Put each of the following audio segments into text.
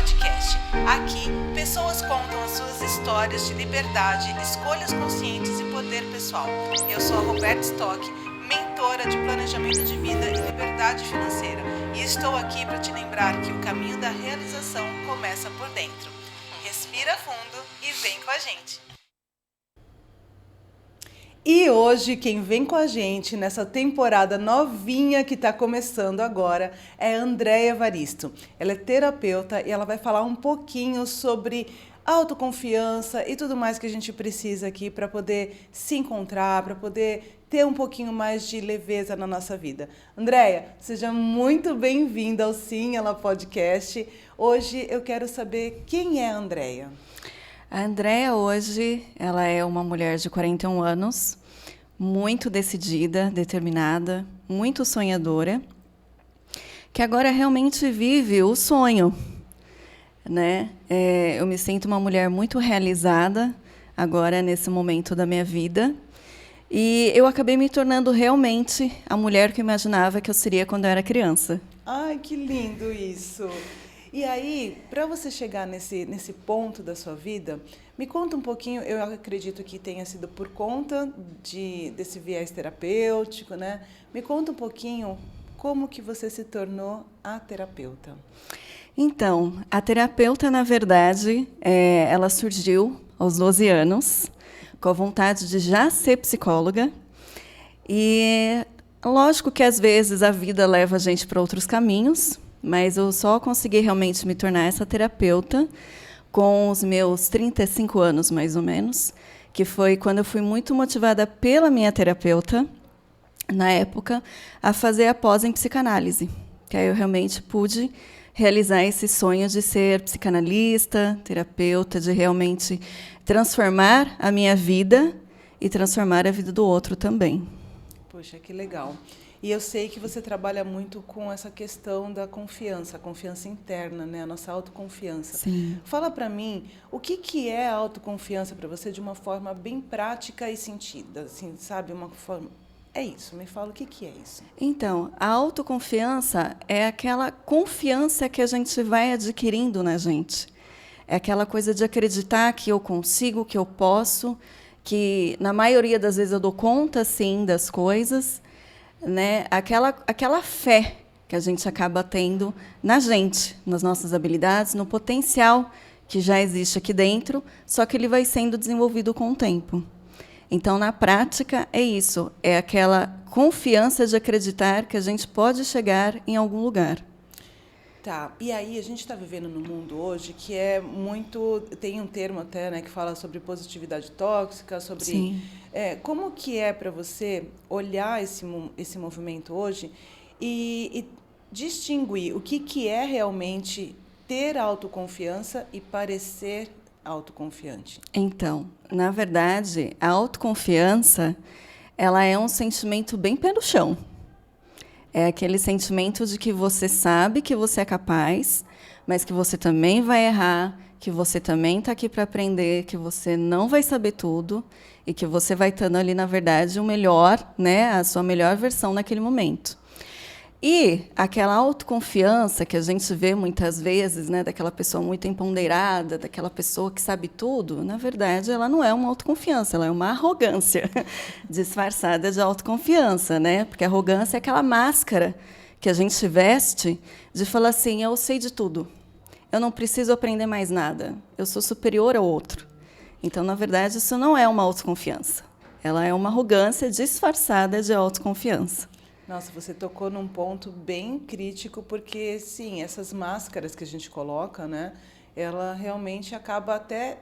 Podcast. Aqui, pessoas contam as suas histórias de liberdade, escolhas conscientes e poder pessoal. Eu sou a Roberta Stock, mentora de planejamento de vida e liberdade financeira, e estou aqui para te lembrar que o caminho da realização começa por dentro. Respira fundo e vem com a gente. E hoje quem vem com a gente nessa temporada novinha que está começando agora é a Andréia Evaristo. Ela é terapeuta e ela vai falar um pouquinho sobre autoconfiança e tudo mais que a gente precisa aqui para poder se encontrar, para poder ter um pouquinho mais de leveza na nossa vida. Andréia, seja muito bem-vinda ao Sim Ela Podcast. Hoje eu quero saber quem é a Andréia. A Andréia hoje, ela é uma mulher de 41 anos, muito decidida, determinada, muito sonhadora, que agora realmente vive o sonho, né? Eu me sinto uma mulher muito realizada agora nesse momento da minha vida, e eu acabei me tornando realmente a mulher que eu imaginava que eu seria quando eu era criança. Ai, que lindo isso! E aí, para você chegar nesse ponto da sua vida, me conta um pouquinho, eu acredito que tenha sido por conta desse viés terapêutico, né? Me conta um pouquinho como que você se tornou a terapeuta. Então, a terapeuta, na verdade, ela surgiu aos 12 anos, com a vontade de já ser psicóloga. E lógico que, às vezes, a vida leva a gente para outros caminhos, mas eu só consegui realmente me tornar essa terapeuta com os meus 35 anos, mais ou menos, que foi quando eu fui muito motivada pela minha terapeuta, na época, a fazer a pós em psicanálise, que aí eu realmente pude realizar esse sonho de ser psicanalista, terapeuta, de realmente transformar a minha vida e transformar a vida do outro também. Poxa, que legal. E eu sei que você trabalha muito com essa questão da confiança, a confiança interna, né? A nossa autoconfiança. Sim. Fala para mim, o que é a autoconfiança para você de uma forma bem prática e sentida, assim, sabe? Uma forma... É isso, me fala o que é isso. Então, a autoconfiança é aquela confiança que a gente vai adquirindo na gente. É aquela coisa de acreditar que eu consigo, que eu posso, que na maioria das vezes eu dou conta, sim, das coisas, né? Aquela fé que a gente acaba tendo na gente, nas nossas habilidades, no potencial que já existe aqui dentro, só que ele vai sendo desenvolvido com o tempo. Então, na prática, é isso, é aquela confiança de acreditar que a gente pode chegar em algum lugar. Tá, e aí a gente está vivendo num mundo hoje que é muito... Tem um termo até, né, que fala sobre positividade tóxica, sobre... Sim. Como que é para você olhar esse movimento hoje e distinguir o que é realmente ter autoconfiança e parecer autoconfiante? Então, na verdade, a autoconfiança, ela é um sentimento bem pé no chão. É aquele sentimento de que você sabe que você é capaz, mas que você também vai errar, que você também está aqui para aprender, que você não vai saber tudo e que você vai estando ali, na verdade, o melhor, né, a sua melhor versão naquele momento. E aquela autoconfiança que a gente vê muitas vezes, né, daquela pessoa muito empoderada, daquela pessoa que sabe tudo, na verdade, ela não é uma autoconfiança, ela é uma arrogância disfarçada de autoconfiança, né? Porque a arrogância é aquela máscara que a gente veste de falar assim, eu sei de tudo, eu não preciso aprender mais nada, eu sou superior ao outro. Então, na verdade, isso não é uma autoconfiança, ela é uma arrogância disfarçada de autoconfiança. Nossa, você tocou num ponto bem crítico, porque, sim, essas máscaras que a gente coloca, né, ela realmente acaba até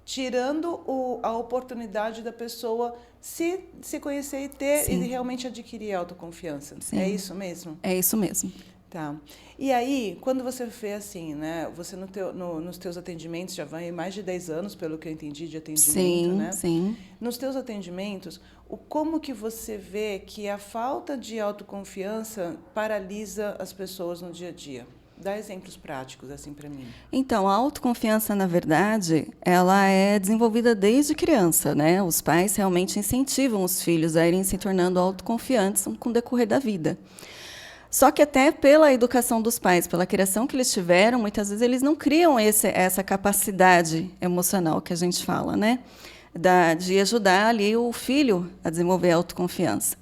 tirando a oportunidade da pessoa se conhecer e ter e realmente adquirir autoconfiança. Sim. É isso mesmo? É isso mesmo. Tá. E aí, quando você vê assim, né, você nos teus atendimentos, já vai mais de 10 anos, pelo que eu entendi, de atendimento, sim, né? Sim. Nos teus atendimentos, como que você vê que a falta de autoconfiança paralisa as pessoas no dia a dia? Dá exemplos práticos, assim, para mim. Então, a autoconfiança, na verdade, ela é desenvolvida desde criança, né? Os pais realmente incentivam os filhos a irem se tornando autoconfiantes com o decorrer da vida. Só que até pela educação dos pais, pela criação que eles tiveram, muitas vezes eles não criam essa capacidade emocional que a gente fala, né? De ajudar ali o filho a desenvolver a autoconfiança.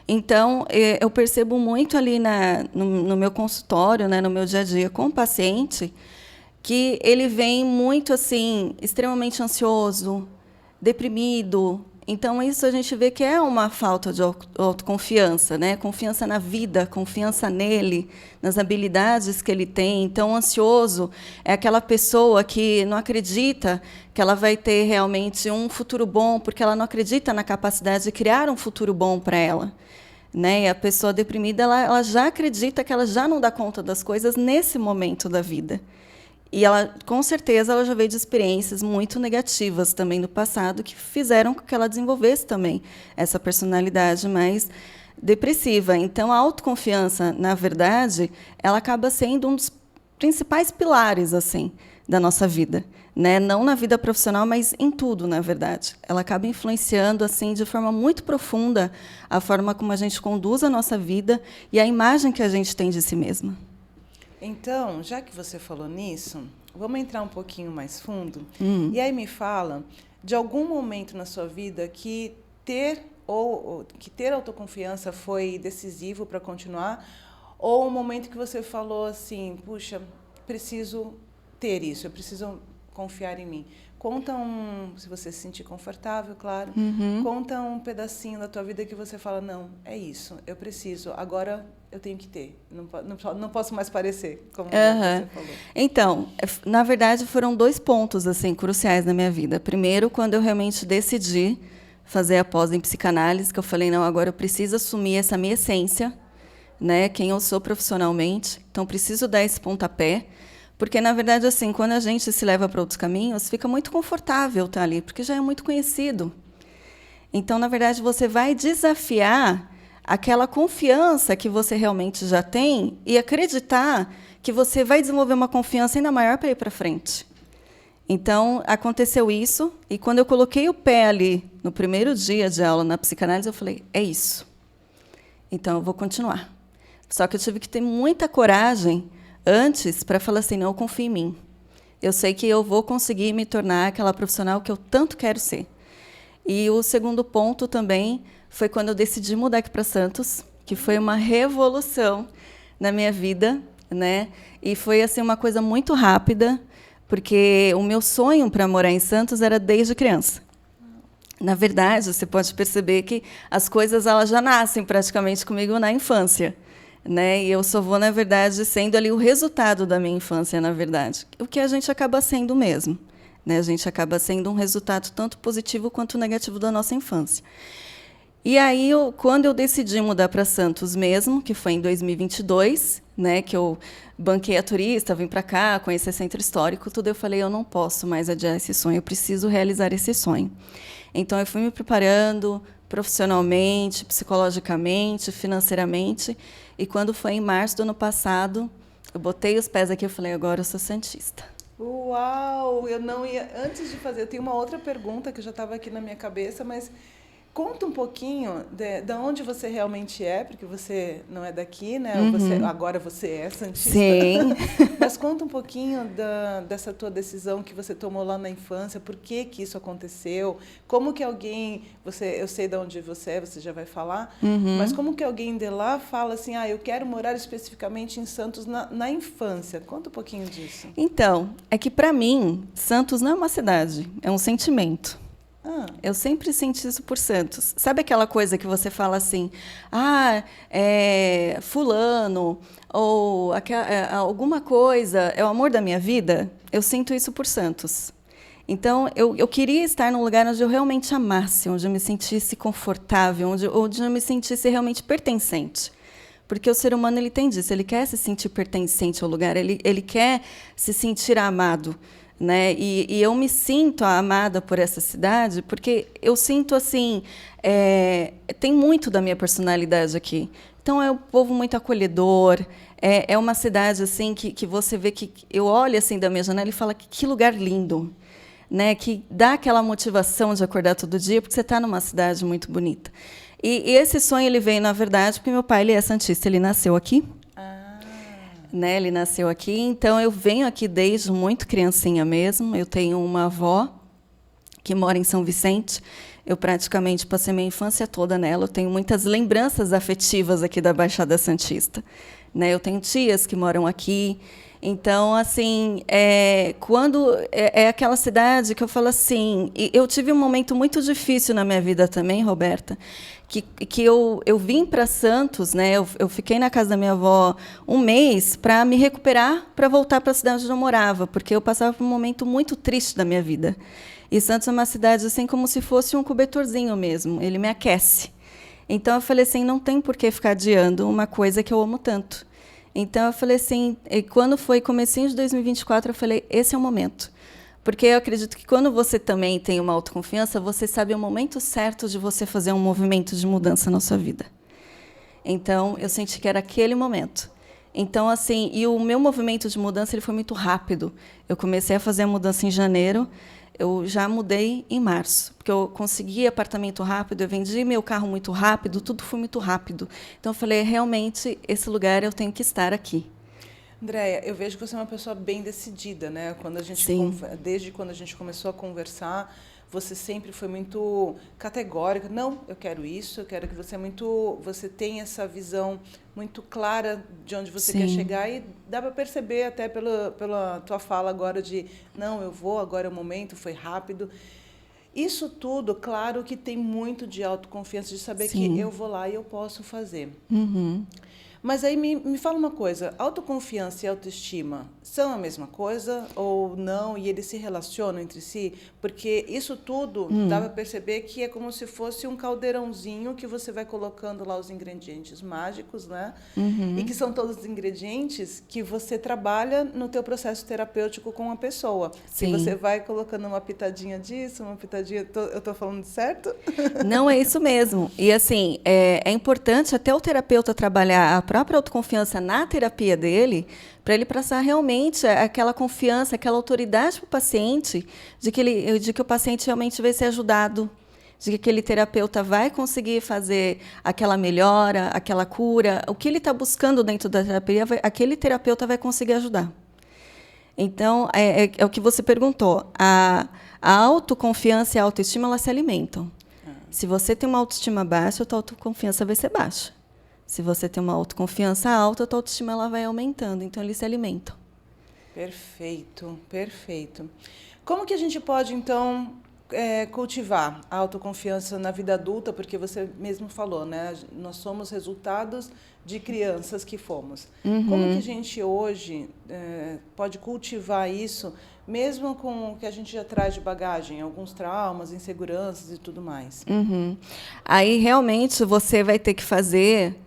Então, eu percebo muito ali no meu consultório, né, no meu dia a dia com o paciente, que ele vem muito assim, extremamente ansioso, deprimido. Então, isso a gente vê que é uma falta de autoconfiança, né? Confiança na vida, confiança nele, nas habilidades que ele tem. Então, ansioso é aquela pessoa que não acredita que ela vai ter realmente um futuro bom, porque ela não acredita na capacidade de criar um futuro bom para ela. Né? E a pessoa deprimida, ela já acredita que ela já não dá conta das coisas nesse momento da vida. E ela, com certeza, ela já veio de experiências muito negativas também no passado que fizeram com que ela desenvolvesse também essa personalidade mais depressiva. Então, a autoconfiança, na verdade, ela acaba sendo um dos principais pilares assim da nossa vida, né? Não na vida profissional, mas em tudo, na verdade. Ela acaba influenciando assim de forma muito profunda a forma como a gente conduz a nossa vida e a imagem que a gente tem de si mesma. Então, já que você falou nisso, vamos entrar um pouquinho mais fundo. E aí me fala de algum momento na sua vida que ter autoconfiança foi decisivo para continuar, ou um momento que você falou assim, puxa, preciso ter isso, eu preciso confiar em mim. Conta se você se sentir confortável, claro, conta um pedacinho da tua vida que você fala, não, é isso, eu preciso, agora eu tenho que ter, não posso mais parecer, como você falou. Então, na verdade, foram 2 pontos assim, cruciais na minha vida. Primeiro, quando eu realmente decidi fazer a pós em psicanálise, que eu falei, não, agora eu preciso assumir essa minha essência, né, quem eu sou profissionalmente, então preciso dar esse pontapé. Porque, na verdade, assim, quando a gente se leva para outros caminhos, fica muito confortável estar ali, porque já é muito conhecido. Então, na verdade, você vai desafiar aquela confiança que você realmente já tem e acreditar que você vai desenvolver uma confiança ainda maior para ir para frente. Então, aconteceu isso, e quando eu coloquei o pé ali, no primeiro dia de aula na psicanálise, eu falei, é isso. Então, eu vou continuar. Só que eu tive que ter muita coragem antes para falar assim, não, eu confio em mim. Eu sei que eu vou conseguir me tornar aquela profissional que eu tanto quero ser. E o segundo ponto também foi quando eu decidi mudar aqui para Santos, que foi uma revolução na minha vida, né? E foi assim uma coisa muito rápida, porque o meu sonho para morar em Santos era desde criança. Na verdade, você pode perceber que as coisas elas já nascem praticamente comigo na infância. Né? E eu só vou, na verdade, sendo ali o resultado da minha infância, na verdade. O que a gente acaba sendo mesmo. Né? A gente acaba sendo um resultado tanto positivo quanto negativo da nossa infância. E aí, quando eu decidi mudar para Santos mesmo, que foi em 2022, né, que eu banquei a turista, vim para cá, conheci o centro histórico, tudo, eu falei, eu não posso mais adiar esse sonho, eu preciso realizar esse sonho. Então, eu fui me preparando profissionalmente, psicologicamente, financeiramente. E quando foi em março do ano passado, eu botei os pés aqui e falei, agora eu sou santista. Uau! Eu não ia... Antes de fazer, eu tenho uma outra pergunta que já estava aqui na minha cabeça, mas conta um pouquinho de onde você realmente é, porque você não é daqui, né? Agora você é santista. Sim. Mas conta um pouquinho dessa tua decisão que você tomou lá na infância, por que isso aconteceu, como que alguém... eu sei de onde você já vai falar, mas como que alguém de lá fala assim, eu quero morar especificamente em Santos na infância? Conta um pouquinho disso. Então, é que para mim, Santos não é uma cidade, é um sentimento. Eu sempre senti isso por Santos. Sabe aquela coisa que você fala assim, fulano, ou alguma coisa, é o amor da minha vida? Eu sinto isso por Santos. Então, eu queria estar num lugar onde eu realmente amasse, onde eu me sentisse confortável, onde eu me sentisse realmente pertencente. Porque o ser humano ele tem disso, ele quer se sentir pertencente ao lugar, ele quer se sentir amado. Né? E eu me sinto amada por essa cidade, porque eu sinto assim, tem muito da minha personalidade aqui. Então é um povo muito acolhedor, é uma cidade assim que você vê que eu olho assim da minha janela e falo que lugar lindo, né? Que dá aquela motivação de acordar todo dia, porque você está numa cidade muito bonita. E esse sonho ele veio, na verdade, porque meu pai ele é santista, ele nasceu aqui. Né, ele nasceu aqui, então eu venho aqui desde muito criancinha mesmo. Eu tenho uma avó que mora em São Vicente. Eu praticamente passei minha infância toda nela. Eu tenho muitas lembranças afetivas aqui da Baixada Santista. Né, eu tenho tias que moram aqui. Então, assim, quando é aquela cidade que eu falo assim... Eu tive um momento muito difícil na minha vida também, Roberta, que eu vim para Santos, né? Eu fiquei na casa da minha avó um mês para me recuperar, para voltar para a cidade onde eu morava, porque eu passava por um momento muito triste da minha vida. E Santos é uma cidade assim como se fosse um cobertorzinho mesmo, ele me aquece. Então, eu falei assim, não tem por que ficar adiando uma coisa que eu amo tanto. Então, eu falei assim, e quando foi comecinho de 2024, eu falei, esse é o momento. Porque eu acredito que quando você também tem uma autoconfiança, você sabe o momento certo de você fazer um movimento de mudança na sua vida. Então, eu senti que era aquele momento. Então, assim, e o meu movimento de mudança ele foi muito rápido. Eu comecei a fazer a mudança em janeiro, eu já mudei em março, porque eu consegui apartamento rápido, eu vendi meu carro muito rápido, tudo foi muito rápido. Então, eu falei, realmente, esse lugar eu tenho que estar aqui. Andréia, eu vejo que você é uma pessoa bem decidida, né? Desde quando a gente começou a conversar, você sempre foi muito categórica. Não, eu quero isso, eu quero que você tenha essa visão muito clara de onde você quer chegar, e dá para perceber até pela tua fala agora de não, eu vou, agora é o momento, foi rápido. Isso tudo, claro que tem muito de autoconfiança, de saber que eu vou lá e eu posso fazer. Uhum. Mas aí me fala uma coisa, autoconfiança e autoestima são a mesma coisa ou não? E eles se relacionam entre si? Porque isso tudo dá para perceber que é como se fosse um caldeirãozinho que você vai colocando lá os ingredientes mágicos, né? Uhum. E que são todos os ingredientes que você trabalha no teu processo terapêutico com a pessoa. Sim. E você vai colocando uma pitadinha disso, uma pitadinha... Eu estou falando certo? Não, é isso mesmo. E, assim, é importante até o terapeuta trabalhar a própria autoconfiança na terapia dele, para ele passar realmente aquela confiança, aquela autoridade para o paciente, de que o paciente realmente vai ser ajudado, de que aquele terapeuta vai conseguir fazer aquela melhora, aquela cura. O que ele está buscando dentro da terapia, aquele terapeuta vai conseguir ajudar. Então, é o que você perguntou. A autoconfiança e a autoestima, elas se alimentam. Se você tem uma autoestima baixa, a tua autoconfiança vai ser baixa. Se você tem uma autoconfiança alta, a tua autoestima ela vai aumentando. Então, eles se alimentam. Perfeito, perfeito. Como que a gente pode, então, cultivar a autoconfiança na vida adulta? Porque você mesmo falou, né? Nós somos resultados de crianças que fomos. Uhum. Como que a gente hoje pode cultivar isso, mesmo com o que a gente já traz de bagagem, alguns traumas, inseguranças e tudo mais? Uhum. Aí, realmente, você vai ter que fazer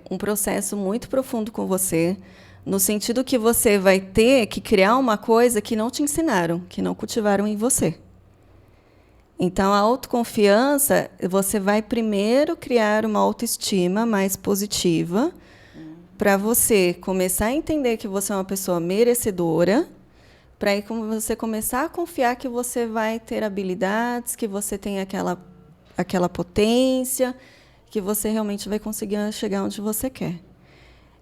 um processo muito profundo com você, no sentido que você vai ter que criar uma coisa que não te ensinaram, que não cultivaram em você. Então, a autoconfiança, você vai primeiro criar uma autoestima mais positiva, para você começar a entender que você é uma pessoa merecedora, para aí você começar a confiar que você vai ter habilidades, que você tem aquela potência, que você realmente vai conseguir chegar onde você quer.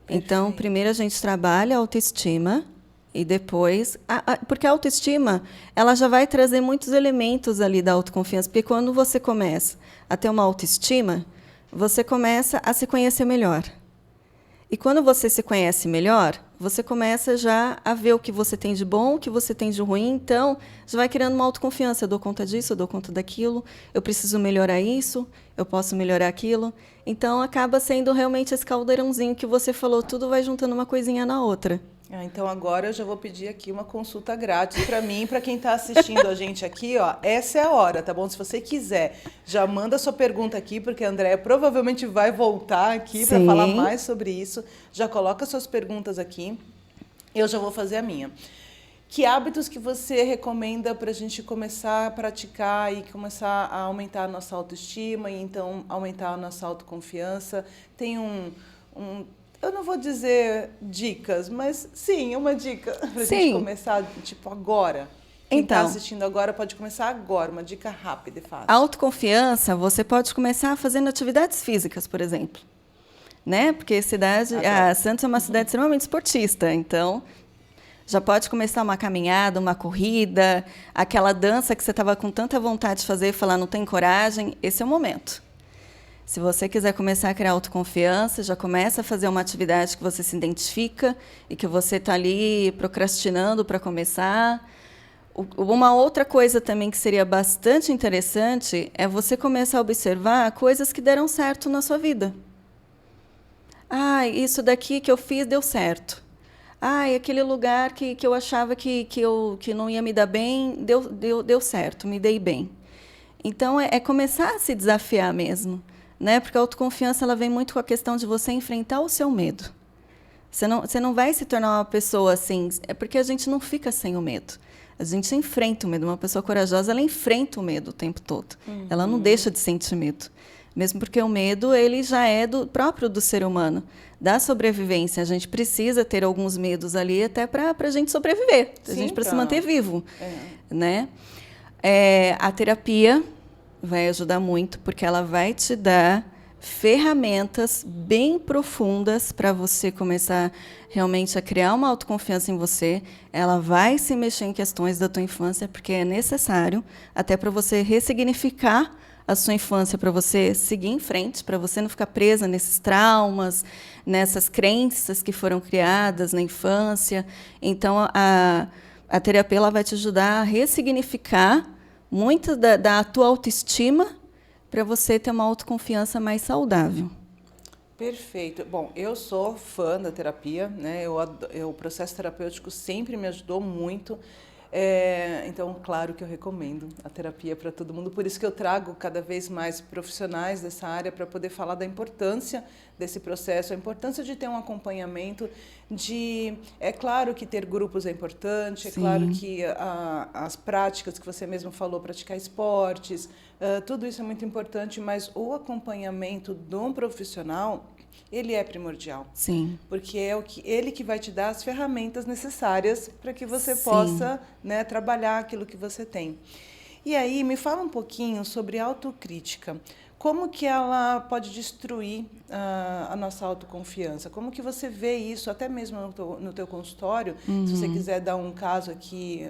Perfeito. Então, primeiro a gente trabalha a autoestima e depois... porque a autoestima ela já vai trazer muitos elementos ali da autoconfiança, porque quando você começa a ter uma autoestima, você começa a se conhecer melhor. E quando você se conhece melhor, você começa já a ver o que você tem de bom, o que você tem de ruim. Então, já vai criando uma autoconfiança. Eu dou conta disso, eu dou conta daquilo, eu preciso melhorar isso, eu posso melhorar aquilo. Então, acaba sendo realmente esse caldeirãozinho que você falou, tudo vai juntando uma coisinha na outra. Então, agora eu já vou pedir aqui uma consulta grátis para mim, para quem está assistindo a gente aqui, ó. Essa é a hora, tá bom? Se você quiser, já manda sua pergunta aqui, porque a Andréia provavelmente vai voltar aqui para falar mais sobre isso. Já coloca suas perguntas aqui. Eu já vou fazer a minha. Que hábitos que você recomenda para a gente começar a praticar e começar a aumentar a nossa autoestima e, então, aumentar a nossa autoconfiança? Tem eu não vou dizer dicas, mas sim, uma dica para a gente começar, tipo, agora. Quem está Então, assistindo agora pode começar agora, uma dica rápida e fácil. a autoconfiança, você pode começar fazendo atividades físicas, por exemplo. Né? Porque a Santos é uma cidade extremamente esportista, então já pode começar uma caminhada, uma corrida, aquela dança que você estava com tanta vontade de fazer e falar não tem coragem, esse é o momento. Se você quiser começar a criar autoconfiança, já começa a fazer uma atividade que você se identifica e que você está ali procrastinando para começar. Uma outra coisa também que seria bastante interessante é você começar a observar coisas que deram certo na sua vida. Ah, isso daqui que eu fiz deu certo. Ah, aquele lugar que eu achava que não ia me dar bem, deu certo, me dei bem. Então, é começar a se desafiar mesmo. Né? Porque a autoconfiança ela vem muito com a questão de você enfrentar o seu medo. Você não vai se tornar uma pessoa assim, é porque a gente não fica sem o medo. A gente enfrenta o medo. Uma pessoa corajosa, ela enfrenta o medo o tempo todo. Ela não deixa de sentir medo. Mesmo porque o medo ele já é próprio do ser humano, da sobrevivência. A gente precisa ter alguns medos ali até para a gente sobreviver, para se manter vivo. Né? A terapia vai ajudar muito, porque ela vai te dar ferramentas bem profundas para você começar realmente a criar uma autoconfiança em você. Ela vai se mexer em questões da tua infância, porque é necessário, até para você ressignificar a sua infância, para você seguir em frente, para você não ficar presa nesses traumas, nessas crenças que foram criadas na infância. Então, a terapia ela vai te ajudar a ressignificar muito da tua autoestima para você ter uma autoconfiança mais saudável. Perfeito. Bom, eu sou fã da terapia, né? O processo terapêutico sempre me ajudou muito. Então, claro que eu recomendo a terapia para todo mundo. Por isso que eu trago cada vez mais profissionais dessa área para poder falar da importância desse processo, a importância de ter um acompanhamento, é claro que ter grupos é importante, é claro que as práticas que você mesmo falou, praticar esportes, tudo isso é muito importante, mas o acompanhamento de um profissional, ele é primordial. Sim. Porque é ele que vai te dar as ferramentas necessárias para que você possa, né, trabalhar aquilo que você tem. E aí, me fala um pouquinho sobre autocrítica. Como que ela pode destruir a nossa autoconfiança? Como que você vê isso, até mesmo no teu consultório? Se você quiser dar um caso aqui,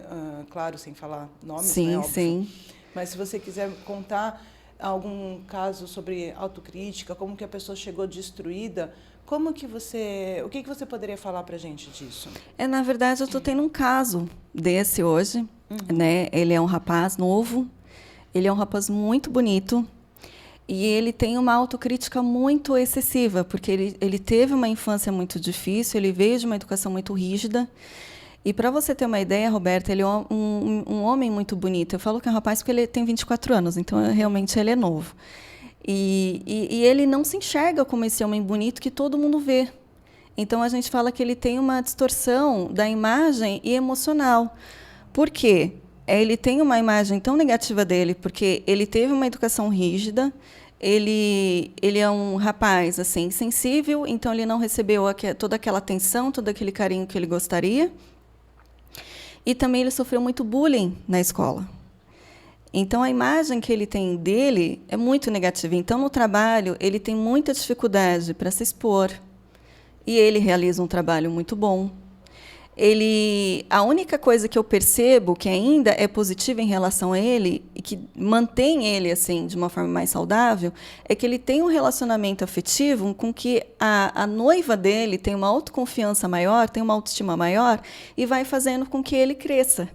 claro, sem falar nomes, né, óbvio. Sim. Mas se você quiser contar algum caso sobre autocrítica, como que a pessoa chegou destruída, o que você poderia falar para a gente disso? Na verdade, eu estou tendo um caso desse hoje. Né? Ele é um rapaz novo, ele é um rapaz muito bonito, e ele tem uma autocrítica muito excessiva, porque ele teve uma infância muito difícil, ele veio de uma educação muito rígida. E para você ter uma ideia, Roberta, ele é um homem muito bonito. Eu falo que é um rapaz porque ele tem 24 anos, então realmente ele é novo. E ele não se enxerga como esse homem bonito que todo mundo vê. Então a gente fala que ele tem uma distorção da imagem e emocional. Por quê? Ele tem uma imagem tão negativa dele, porque ele teve uma educação rígida, ele é um rapaz assim, sensível, então ele não recebeu toda aquela atenção, todo aquele carinho que ele gostaria. E também ele sofreu muito bullying na escola. Então, a imagem que ele tem dele é muito negativa. Então, no trabalho, ele tem muita dificuldade para se expor. E ele realiza um trabalho muito bom. A única coisa que eu percebo que ainda é positiva em relação a ele e que mantém ele assim de uma forma mais saudável é que ele tem um relacionamento afetivo com que a noiva dele tem uma autoconfiança maior, tem uma autoestima maior e vai fazendo com que ele cresça.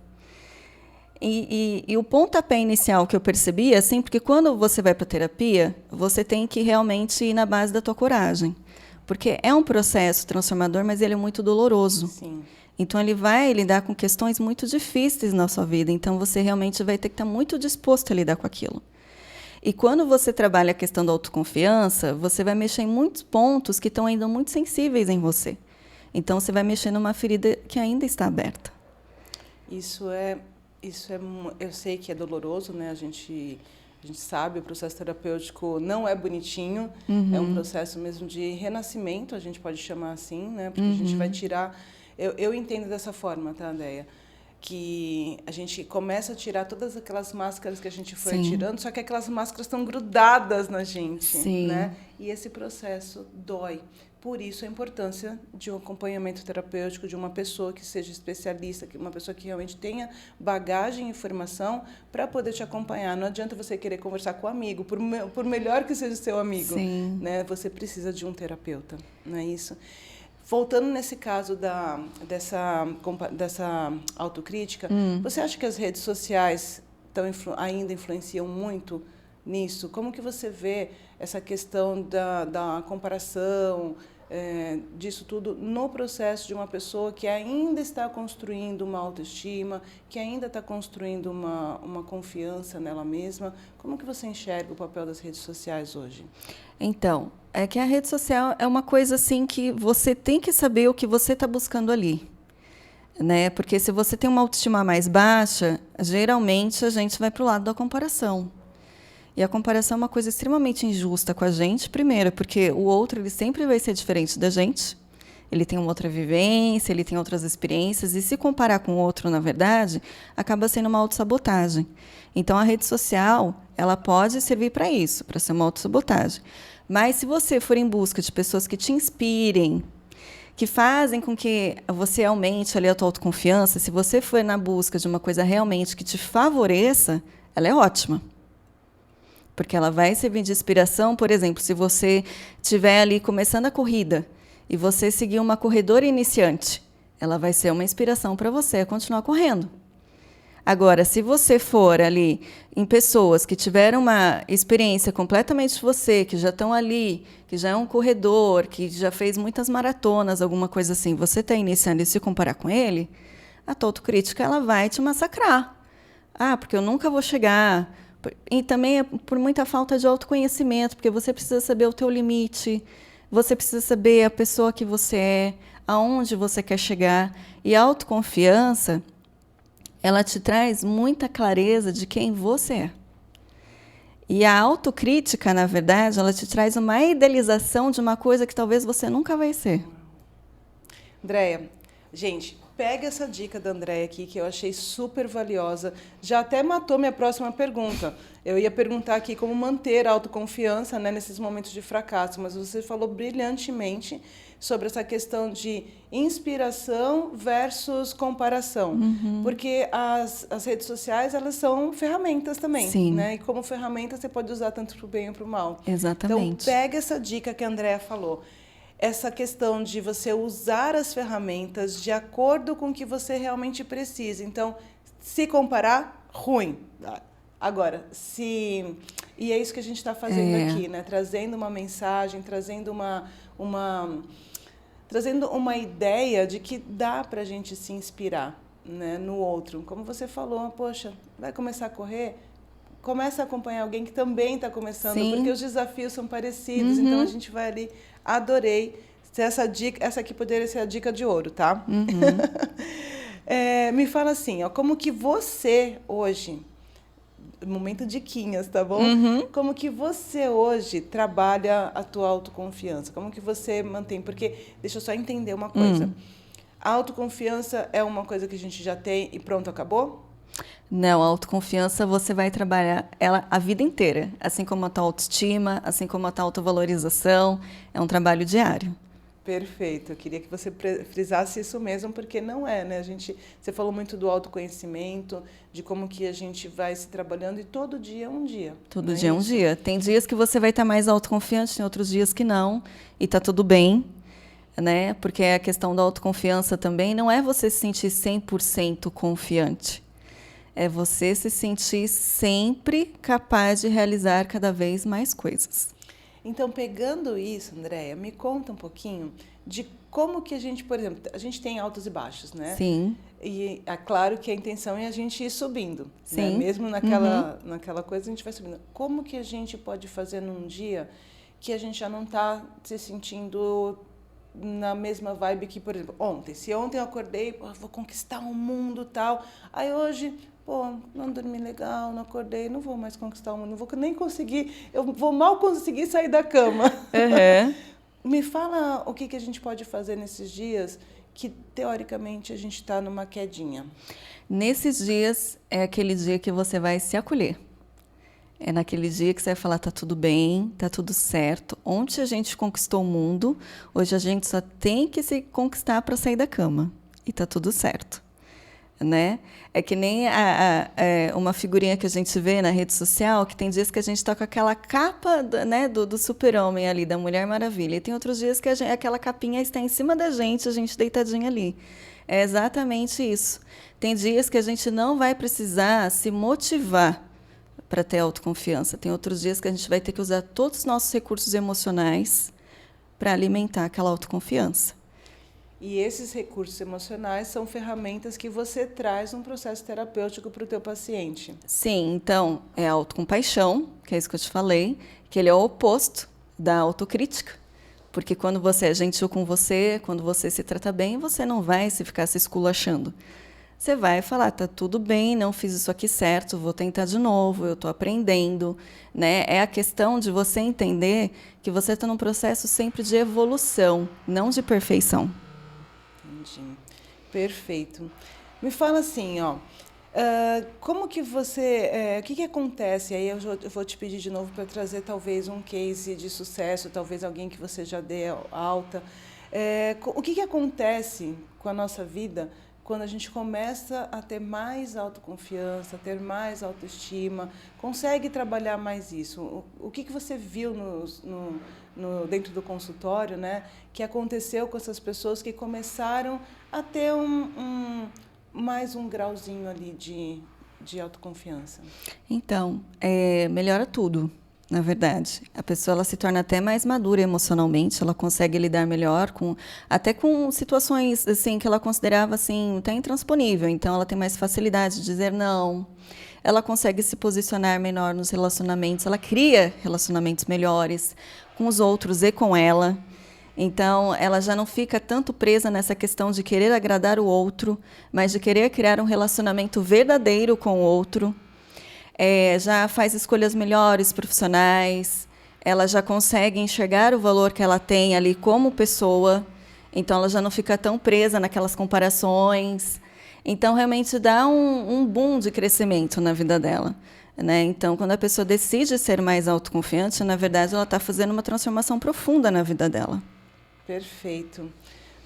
E o pontapé inicial que eu percebi, assim, porque quando você vai para a terapia, você tem que realmente ir na base da tua coragem. Porque é um processo transformador, mas ele é muito doloroso. Sim. Então, ele vai lidar com questões muito difíceis na sua vida. Então, você realmente vai ter que estar muito disposto a lidar com aquilo. E quando você trabalha a questão da autoconfiança, você vai mexer em muitos pontos que estão ainda muito sensíveis em você. Então, você vai mexer numa ferida que ainda está aberta. Eu sei que é doloroso, né? A gente sabe, o processo terapêutico não é bonitinho, é um processo mesmo de renascimento, a gente pode chamar assim, né? Porque a gente vai tirar... Eu entendo dessa forma, tá, Andréia? que a gente começa a tirar todas aquelas máscaras que a gente foi Sim. tirando, só que aquelas máscaras estão grudadas na gente, Sim. né? E esse processo dói. Por isso a importância de um acompanhamento terapêutico de uma pessoa que seja especialista, que uma pessoa que realmente tenha bagagem e informação para poder te acompanhar. Não adianta você querer conversar com um amigo, por melhor que seja o seu amigo, Sim. né? Você precisa de um terapeuta, não é isso? Voltando nesse caso dessa autocrítica, você acha que as redes sociais ainda influenciam muito nisso? Como que você vê essa questão da comparação, disso tudo no processo de uma pessoa que ainda está construindo uma autoestima, que ainda está construindo uma confiança nela mesma? Como que você enxerga o papel das redes sociais hoje? Então, é que a rede social é uma coisa assim que você tem que saber o que você está buscando ali, né? Porque se você tem uma autoestima mais baixa, geralmente a gente vai para o lado da comparação. E a comparação é uma coisa extremamente injusta com a gente, primeiro, porque o outro ele sempre vai ser diferente da gente. Ele tem uma outra vivência, ele tem outras experiências, e se comparar com o outro, na verdade, acaba sendo uma autossabotagem. Então, a rede social, ela pode servir para isso, para ser uma autossabotagem. Mas, se você for em busca de pessoas que te inspirem, que fazem com que você aumente ali a tua autoconfiança, se você for na busca de uma coisa realmente que te favoreça, ela é ótima. Porque ela vai servir de inspiração, por exemplo, se você estiver ali começando a corrida e você seguir uma corredora iniciante, ela vai ser uma inspiração para você a continuar correndo. Agora, se você for ali em pessoas que tiveram uma experiência completamente de você, que já estão ali, que já é um corredor, que já fez muitas maratonas, alguma coisa assim, você está iniciando e se comparar com ele, a tua autocrítica ela vai te massacrar. Ah, porque eu nunca vou chegar. E também é por muita falta de autoconhecimento, porque você precisa saber o teu limite, você precisa saber a pessoa que você é, aonde você quer chegar. E a autoconfiança, ela te traz muita clareza de quem você é. E a autocrítica, na verdade, ela te traz uma idealização de uma coisa que talvez você nunca vai ser. Andréia, gente, pega essa dica da Andréia aqui, que eu achei super valiosa. Já até matou minha próxima pergunta. Eu ia perguntar aqui como manter a autoconfiança, né, nesses momentos de fracasso, mas você falou brilhantemente sobre essa questão de inspiração versus comparação. Porque as redes sociais, elas são ferramentas também. Sim. Né? E como ferramenta, você pode usar tanto para o bem ou para o mal. Exatamente. Então, pega essa dica que a Andréia falou. Essa questão de você usar as ferramentas de acordo com o que você realmente precisa. Então, se comparar, ruim. Agora, se... E é isso que a gente está fazendo aqui, né? Trazendo uma mensagem, trazendo uma ideia de que dá para a gente se inspirar, né, no outro. Como você falou, poxa, vai começar a correr? Começa a acompanhar alguém que também está começando, Sim. porque os desafios são parecidos, então a gente vai ali. Adorei. Essa aqui poderia ser a dica de ouro, tá? Me fala assim, ó, como que você hoje, momento diquinhas, tá bom? Como que você hoje trabalha a tua autoconfiança? Como que você mantém? Porque, deixa eu só entender uma coisa. A autoconfiança é uma coisa que a gente já tem e pronto, acabou? Não, a autoconfiança você vai trabalhar ela a vida inteira, assim como a tua autoestima, assim como a tua autovalorização, é um trabalho diário. Perfeito, eu queria que você frisasse isso mesmo, porque não é, né? Você falou muito do autoconhecimento, de como que a gente vai se trabalhando e todo dia é um dia. Todo dia é um dia. Tem dias que você vai estar mais autoconfiante, tem outros dias que não, e está tudo bem, né? Porque a questão da autoconfiança também não é você se sentir 100% confiante. É você se sentir sempre capaz de realizar cada vez mais coisas. Então, pegando isso, Andréia, me conta um pouquinho de como que a gente, por exemplo, a gente tem altos e baixos, né? Sim. E é claro que a intenção é a gente ir subindo. Sim. Né? Mesmo naquela coisa, a gente vai subindo. Como que a gente pode fazer num dia que a gente já não está se sentindo na mesma vibe que, por exemplo, ontem. Se ontem eu acordei, vou conquistar o mundo e tal. Aí hoje, não dormi legal, não acordei, não vou mais conquistar o mundo, não vou nem conseguir, eu vou mal conseguir sair da cama. Me fala o que a gente pode fazer nesses dias que, teoricamente, a gente está numa quedinha? Nesses dias é aquele dia que você vai se acolher. É naquele dia que você vai falar, tá tudo bem, tá tudo certo. Ontem a gente conquistou o mundo, hoje a gente só tem que se conquistar para sair da cama. E tá tudo certo. Né? É que nem uma figurinha que a gente vê na rede social, que tem dias que a gente está com aquela capa, né, do super-homem ali, da Mulher Maravilha. E tem outros dias que aquela capinha está em cima da gente, a gente deitadinha ali. É exatamente isso. Tem dias que a gente não vai precisar se motivar para ter autoconfiança. Tem outros dias que a gente vai ter que usar todos os nossos recursos emocionais para alimentar aquela autoconfiança. E esses recursos emocionais são ferramentas que você traz num processo terapêutico para o teu paciente. Sim, então, é a autocompaixão, que é isso que eu te falei, que ele é o oposto da autocrítica. Porque quando você é gentil com você, quando você se trata bem, você não vai ficar se esculachando. Você vai falar, tá tudo bem, não fiz isso aqui certo, vou tentar de novo, eu estou aprendendo. Né? É a questão de você entender que você está num processo sempre de evolução, não de perfeição. Entendi. Perfeito. Me fala assim, ó, como que você, o que acontece? Aí eu vou te pedir de novo para trazer talvez um case de sucesso, talvez alguém que você já dê alta. O que acontece com a nossa vida quando a gente começa a ter mais autoconfiança, ter mais autoestima, consegue trabalhar mais isso? O que você viu dentro do consultório, né, que aconteceu com essas pessoas que começaram a ter mais um grauzinho ali de autoconfiança? Então, melhora tudo, na verdade. A pessoa ela se torna até mais madura emocionalmente, ela consegue lidar melhor até com situações assim, que ela considerava assim, até intransponível. Então, ela tem mais facilidade de dizer não. Ela consegue se posicionar melhor nos relacionamentos, ela cria relacionamentos melhores com os outros e com ela. Então, ela já não fica tanto presa nessa questão de querer agradar o outro, mas de querer criar um relacionamento verdadeiro com o outro. Já faz escolhas melhores profissionais, ela já consegue enxergar o valor que ela tem ali como pessoa, então ela já não fica tão presa naquelas comparações. Então, realmente dá um boom de crescimento na vida dela. Né? Então, quando a pessoa decide ser mais autoconfiante, na verdade, ela está fazendo uma transformação profunda na vida dela. Perfeito.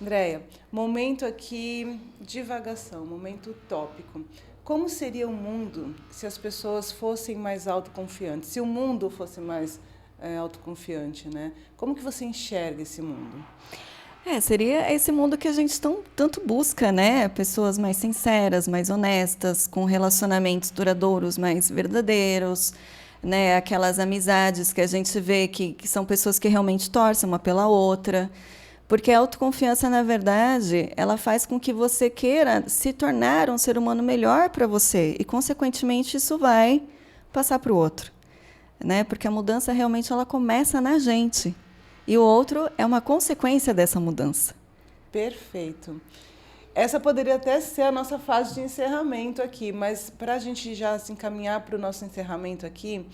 Andréia, momento aqui divagação, momento tópico. Como seria o mundo se as pessoas fossem mais autoconfiantes? Se o mundo fosse mais autoconfiante, né? Como que você enxerga esse mundo? Seria esse mundo que a gente tanto busca, né? Pessoas mais sinceras, mais honestas, com relacionamentos duradouros, mais verdadeiros, né? Aquelas amizades que a gente vê que são pessoas que realmente torcem uma pela outra. Porque a autoconfiança, na verdade, ela faz com que você queira se tornar um ser humano melhor para você e, consequentemente, isso vai passar para o outro, né? Porque a mudança realmente ela começa na gente. E o outro é uma consequência dessa mudança. Perfeito. Essa poderia até ser a nossa fase de encerramento aqui, mas para a gente já se encaminhar para o nosso encerramento aqui,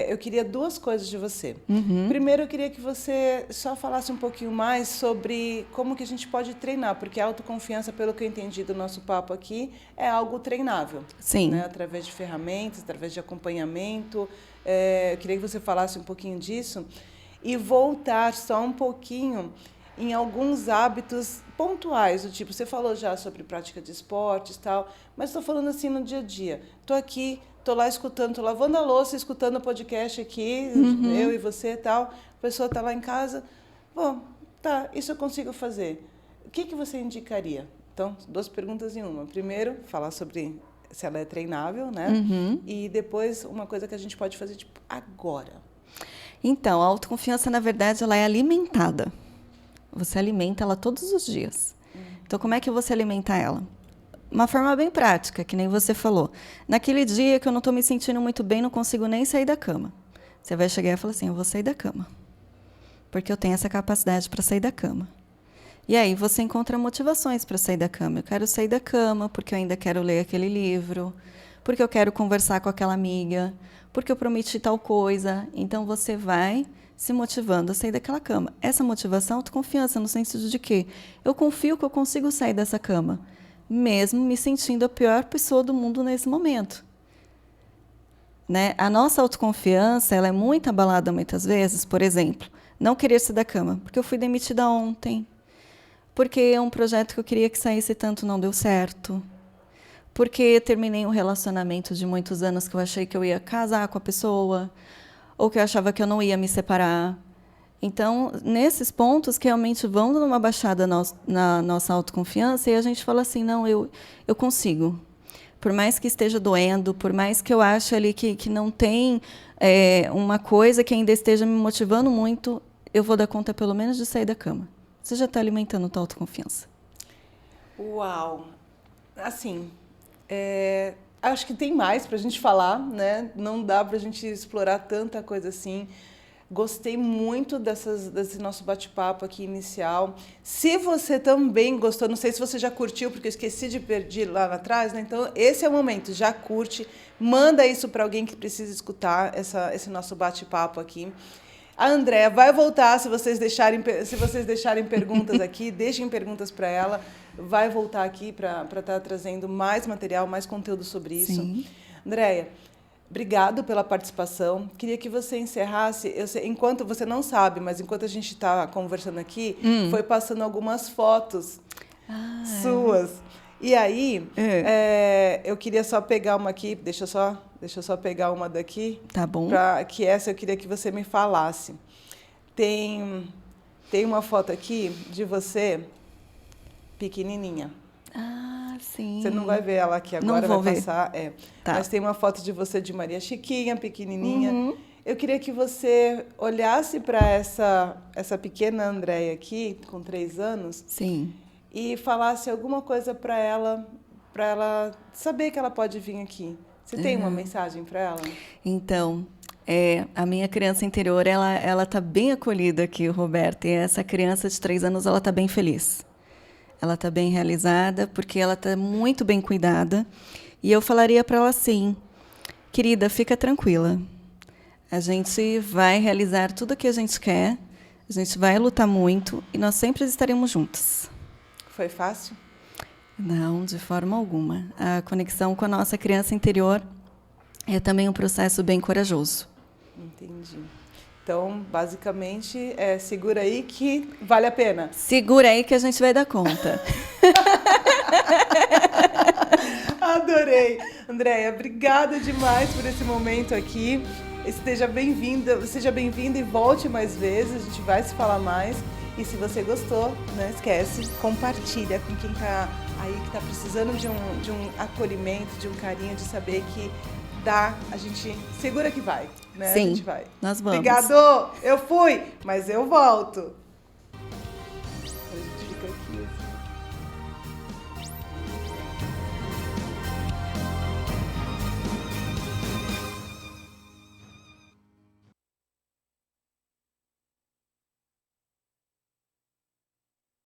eu queria duas coisas de você. Uhum. Primeiro, eu queria que você só falasse um pouquinho mais sobre como que a gente pode treinar, porque a autoconfiança, pelo que eu entendi do nosso papo aqui, é algo treinável. Sim. Né? Através de ferramentas, através de acompanhamento. Eu queria que você falasse um pouquinho disso. E voltar só um pouquinho em alguns hábitos pontuais, do tipo, você falou já sobre prática de esportes e tal, mas estou falando assim no dia a dia. Estou aqui, estou lá escutando, estou lavando a louça, escutando o podcast aqui, eu e você e tal, a pessoa está lá em casa, bom, tá, isso eu consigo fazer. O que você indicaria? Então, duas perguntas em uma. Primeiro, falar sobre se ela é treinável, né? Uhum. E depois, uma coisa que a gente pode fazer, tipo, agora. Então, a autoconfiança, na verdade, ela é alimentada. Você alimenta ela todos os dias. Então, como é que você alimenta ela? Uma forma bem prática, que nem você falou. Naquele dia que eu não estou me sentindo muito bem, não consigo nem sair da cama. Você vai chegar e falar assim, eu vou sair da cama. Porque eu tenho essa capacidade para sair da cama. E aí você encontra motivações para sair da cama. Eu quero sair da cama porque eu ainda quero ler aquele livro, porque eu quero conversar com aquela amiga, porque eu prometi tal coisa. Então, você vai se motivando a sair daquela cama. Essa motivação, autoconfiança, no sentido de que eu confio que eu consigo sair dessa cama, mesmo me sentindo a pior pessoa do mundo nesse momento. Né? A nossa autoconfiança ela é muito abalada muitas vezes, por exemplo, não querer sair da cama, porque eu fui demitida ontem, porque um projeto que eu queria que saísse tanto não deu certo, porque eu terminei um relacionamento de muitos anos que eu achei que eu ia casar com a pessoa, ou que eu achava que eu não ia me separar. Então, nesses pontos que realmente vão dando uma baixada na nossa autoconfiança, e a gente fala assim, não, eu consigo. Por mais que esteja doendo, por mais que eu ache ali que não tem uma coisa que ainda esteja me motivando muito, eu vou dar conta pelo menos de sair da cama. Você já está alimentando a tua autoconfiança. Uau! Assim, acho que tem mais para a gente falar, né? Não dá para a gente explorar tanta coisa assim. Gostei muito desse nosso bate-papo aqui inicial. Se você também gostou, não sei se você já curtiu, porque eu esqueci de perder lá atrás, né? Então, esse é o momento, já curte, manda isso para alguém que precisa escutar esse nosso bate-papo aqui. A Andréia vai voltar, se vocês deixarem perguntas aqui, deixem perguntas para ela, vai voltar aqui para estar trazendo mais material, mais conteúdo sobre isso. Sim. Andréia, obrigado pela participação. Queria que você encerrasse, enquanto você não sabe, mas enquanto a gente está conversando aqui, foi passando algumas fotos suas. E aí, eu queria só pegar uma aqui, deixa eu só pegar uma daqui. Tá bom. Que essa eu queria que você me falasse. Tem uma foto aqui de você pequenininha. Ah, sim. Você não vai ver ela aqui agora, não vou vai ver. passar. Tá. Mas tem uma foto de você de Maria Chiquinha, pequenininha. Eu queria que você olhasse para essa pequena Andréia aqui, com 3 anos, Sim. e falasse alguma coisa para ela saber que ela pode vir aqui. Você tem uma mensagem para ela? Então, a minha criança interior, ela tá bem acolhida aqui, Roberta. E essa criança de 3 anos, ela tá bem feliz. Ela está bem realizada, porque ela está muito bem cuidada. E eu falaria para ela assim, querida, fica tranquila. A gente vai realizar tudo o que a gente quer, a gente vai lutar muito e nós sempre estaremos juntos. Foi fácil? Não, de forma alguma. A conexão com a nossa criança interior é também um processo bem corajoso. Entendi. Então, basicamente, segura aí que vale a pena. Segura aí que a gente vai dar conta. Adorei. Andréia, obrigada demais por esse momento aqui. Seja bem-vinda e volte mais vezes. A gente vai se falar mais. E se você gostou, não esquece, compartilha com quem está aí, que está precisando de um acolhimento, de um carinho, de saber que dá, a gente segura que vai, né? Sim, a gente vai. nós vamos. Obrigado! Eu fui, mas eu volto.